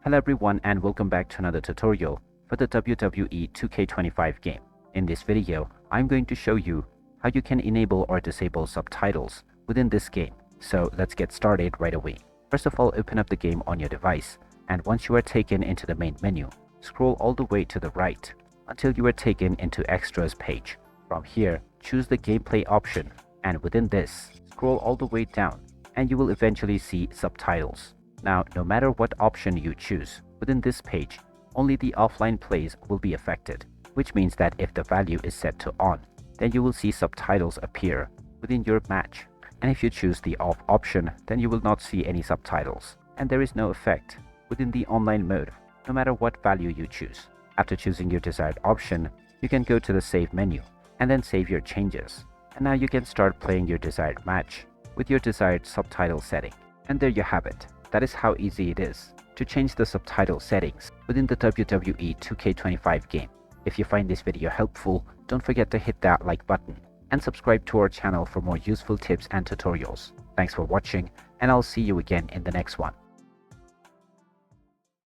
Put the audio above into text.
Hello everyone and welcome back to another tutorial for the WWE 2K25 game. In this video, I'm going to show you how you can enable or disable subtitles within this game. So let's get started right away. First of all, open up the game on your device, and once you are taken into the main menu, scroll all the way to the right until you are taken into Extras page. From here, choose the gameplay option, and within this, scroll all the way down and you will eventually see subtitles. Now, no matter what option you choose, within this page, only the offline plays will be affected, which means that if the value is set to on, then you will see subtitles appear within your match. And if you choose the off option, then you will not see any subtitles, and there is no effect within the online mode, no matter what value you choose. After choosing your desired option, you can go to the save menu and then save your changes. And now you can start playing your desired match with your desired subtitle setting. And there you have it. That is how easy it is to change the subtitle settings within the WWE 2K25 game. If you find this video helpful, don't forget to hit that like button and subscribe to our channel for more useful tips and tutorials. Thanks for watching, and I'll see you again in the next one.